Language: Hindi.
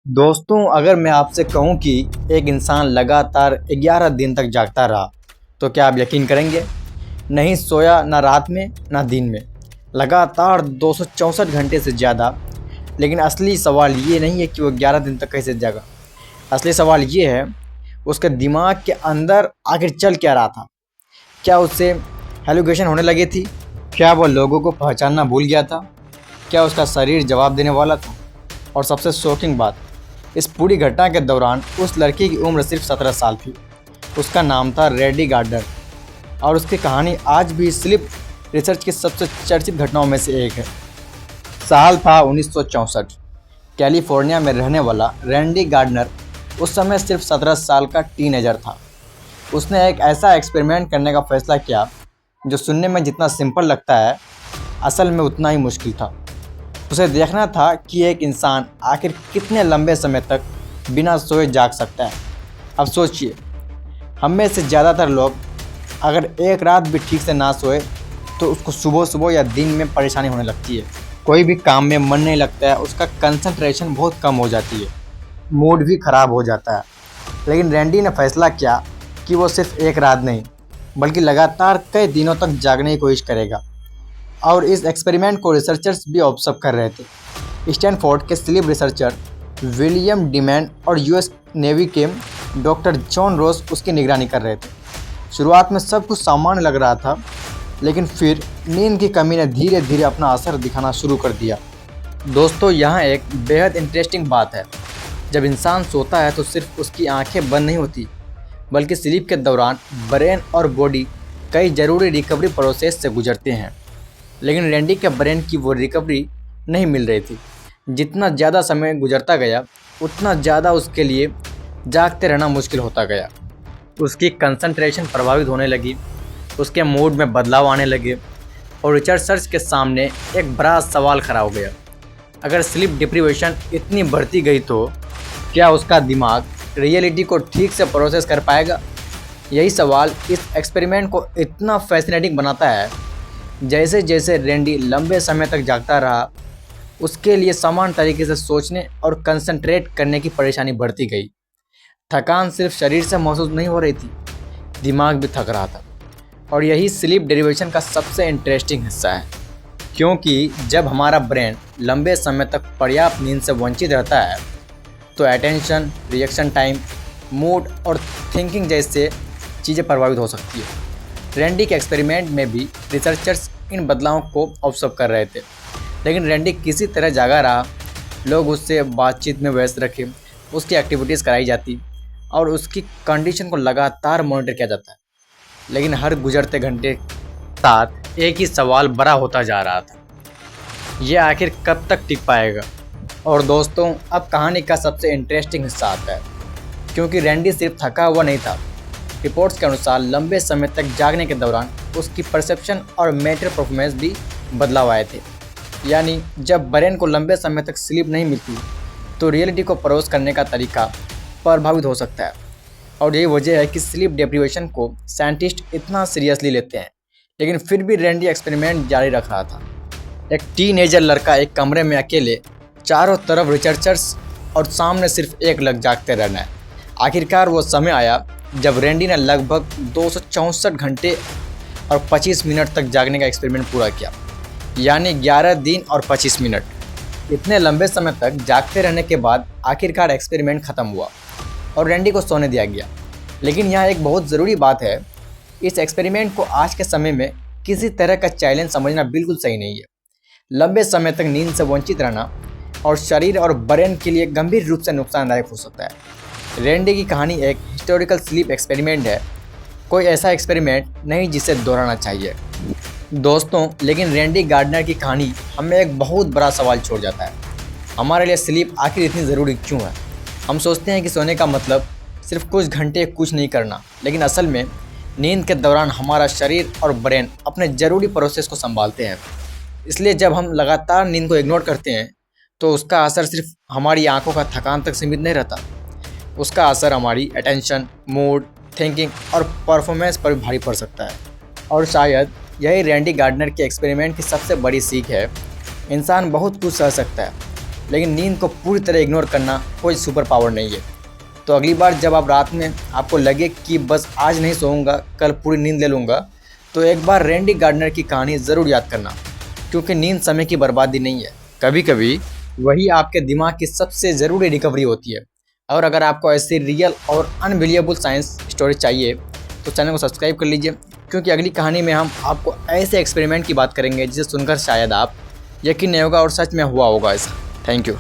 दोस्तों, अगर मैं आपसे कहूं कि एक इंसान लगातार 11 दिन तक जागता रहा, तो क्या आप यकीन करेंगे? नहीं सोया, ना रात में, ना दिन में। लगातार 264 घंटे से ज़्यादा। लेकिन असली सवाल ये नहीं है कि वो 11 दिन तक कैसे जागा। असली सवाल ये है, उसके दिमाग के अंदर आखिर चल क्या रहा था? क्या उससे हेलुसिनेशन होने लगी थी? क्या वो लोगों को पहचानना भूल गया था? क्या उसका शरीर जवाब देने वाला था? और सबसे शॉकिंग बात, इस पूरी घटना के दौरान उस लड़की की उम्र सिर्फ 17 साल थी। उसका नाम था रेडी गार्डनर, और उसकी कहानी आज भी स्लीप रिसर्च की सबसे चर्चित घटनाओं में से एक है। साल था 1964। कैलिफोर्निया में रहने वाला रैंडी गार्डनर उस समय सिर्फ 17 साल का टीनेजर था। उसने एक ऐसा एक्सपेरिमेंट करने का फैसला किया जो सुनने में जितना सिंपल लगता है, असल में उतना ही मुश्किल था। उसे देखना था कि एक इंसान आखिर कितने लंबे समय तक बिना सोए जाग सकता है। अब सोचिए, हम में से ज़्यादातर लोग अगर एक रात भी ठीक से ना सोए तो उसको सुबह सुबह या दिन में परेशानी होने लगती है। कोई भी काम में मन नहीं लगता है, उसका कंसंट्रेशन बहुत कम हो जाती है, मूड भी ख़राब हो जाता है। लेकिन रैंडी ने फैसला किया कि वो सिर्फ एक रात नहीं, बल्कि लगातार कई दिनों तक जागने की कोशिश करेगा। और इस एक्सपेरिमेंट को रिसर्चर्स भी ऑब्जर्व कर रहे थे। स्टैनफोर्ड के स्लीप रिसर्चर विलियम डिमैन और यूएस नेवी के डॉक्टर जॉन रोस उसकी निगरानी कर रहे थे। शुरुआत में सब कुछ सामान्य लग रहा था, लेकिन फिर नींद की कमी ने धीरे धीरे अपना असर दिखाना शुरू कर दिया। दोस्तों, यहाँ एक बेहद इंटरेस्टिंग बात है। जब इंसान सोता है तो सिर्फ उसकी आंखें बंद नहीं होती, बल्कि स्लीप के दौरान ब्रेन और बॉडी कई ज़रूरी रिकवरी प्रोसेस से गुजरते हैं। लेकिन रैंडी के ब्रेन की वो रिकवरी नहीं मिल रही थी। जितना ज़्यादा समय गुजरता गया, उतना ज़्यादा उसके लिए जागते रहना मुश्किल होता गया। उसकी कंसंट्रेशन प्रभावित होने लगी, उसके मूड में बदलाव आने लगे, और रिसर्चर्स के सामने एक बड़ा सवाल खड़ा हो गया। अगर स्लीप डिप्रीवेशन इतनी बढ़ती गई तो क्या उसका दिमाग रियलिटी को ठीक से प्रोसेस कर पाएगा? यही सवाल इस एक्सपेरिमेंट को इतना फैसिनेटिंग बनाता है। जैसे जैसे रैंडी लंबे समय तक जागता रहा, उसके लिए समान तरीके से सोचने और कंसंट्रेट करने की परेशानी बढ़ती गई। थकान सिर्फ शरीर से महसूस नहीं हो रही थी, दिमाग भी थक रहा था। और यही स्लीप डेरिवेशन का सबसे इंटरेस्टिंग हिस्सा है, क्योंकि जब हमारा ब्रेन लंबे समय तक पर्याप्त नींद से वंचित रहता है तो अटेंशन, रिएक्शन टाइम, मूड और थिंकिंग जैसे चीज़ें प्रभावित हो सकती है। रैंडी के एक्सपेरिमेंट में भी रिसर्चर्स इन बदलावों को ऑब्जर्व कर रहे थे, लेकिन रैंडी किसी तरह जागा रहा। लोग उससे बातचीत में व्यस्त रखे, उसकी एक्टिविटीज़ कराई जाती और उसकी कंडीशन को लगातार मॉनिटर किया जाता है। लेकिन हर गुजरते घंटे साथ एक ही सवाल बड़ा होता जा रहा था, ये आखिर कब तक टिक पाएगा? और दोस्तों, अब कहानी का सबसे इंटरेस्टिंग हिस्सा आता है, क्योंकि रैंडी सिर्फ थका हुआ नहीं था। रिपोर्ट्स के अनुसार लंबे समय तक जागने के दौरान उसकी परसेप्शन और मेंटल परफॉर्मेंस भी बदलाव आए थे। यानी जब ब्रेन को लंबे समय तक स्लीप नहीं मिलती तो रियलिटी को प्रोसेस करने का तरीका प्रभावित हो सकता है। और यही वजह है कि स्लीप डिप्रीवेशन को साइंटिस्ट इतना सीरियसली लेते हैं। लेकिन फिर भी रैंडी एक्सपेरिमेंट जारी रख रहा था। एक टीनेजर लड़का एक कमरे में अकेले, चारों तरफ रिसर्चर्स और सामने सिर्फ एक लग जागते रहना है। आखिरकार वो समय आया जब रैंडी ने लगभग 264 घंटे और 25 मिनट तक जागने का एक्सपेरिमेंट पूरा किया, यानी 11 दिन और 25 मिनट। इतने लंबे समय तक जागते रहने के बाद आखिरकार एक्सपेरिमेंट ख़त्म हुआ और रैंडी को सोने दिया गया। लेकिन यहाँ एक बहुत ज़रूरी बात है, इस एक्सपेरिमेंट को आज के समय में किसी तरह का चैलेंज समझना बिल्कुल सही नहीं है। लंबे समय तक नींद से वंचित रहना और शरीर और ब्रेन के लिए गंभीर रूप से नुकसानदायक हो सकता है। रैंडी की कहानी एक हिस्टोरिकल स्लीप एक्सपेरिमेंट है, कोई ऐसा एक्सपेरिमेंट नहीं जिसे दोहराना चाहिए। दोस्तों, लेकिन रैंडी गार्डनर की कहानी हमें एक बहुत बड़ा सवाल छोड़ जाता है। हमारे लिए स्लीप आखिर इतनी ज़रूरी क्यों है? हम सोचते हैं कि सोने का मतलब सिर्फ कुछ घंटे कुछ नहीं करना, लेकिन असल में नींद के दौरान हमारा शरीर और ब्रेन अपने ज़रूरी प्रोसेस को संभालते हैं। इसलिए जब हम लगातार नींद को इग्नोर करते हैं तो उसका असर सिर्फ हमारी आंखों का थकान तक सीमित नहीं रहता, उसका असर हमारी अटेंशन, मूड, थिंकिंग और परफॉर्मेंस पर भी भारी पड़ सकता है। और शायद यही रैंडी गार्डनर के एक्सपेरिमेंट की सबसे बड़ी सीख है। इंसान बहुत कुछ सह सकता है, लेकिन नींद को पूरी तरह इग्नोर करना कोई सुपर पावर नहीं है। तो अगली बार जब आप रात में आपको लगे कि बस आज नहीं सोऊंगा, कल पूरी नींद ले लूँगा, तो एक बार रैंडी गार्डनर की कहानी ज़रूर याद करना, क्योंकि नींद समय की बर्बादी नहीं है, कभी कभी वही आपके दिमाग की सबसे ज़रूरी रिकवरी होती है। और अगर आपको ऐसी रियल और अनबिलीवेबल साइंस स्टोरी चाहिए तो चैनल को सब्सक्राइब कर लीजिए, क्योंकि अगली कहानी में हम आपको ऐसे एक्सपेरिमेंट की बात करेंगे जिसे सुनकर शायद आप यकीन नहीं होगा और सच में हुआ होगा ऐसा। Thank you.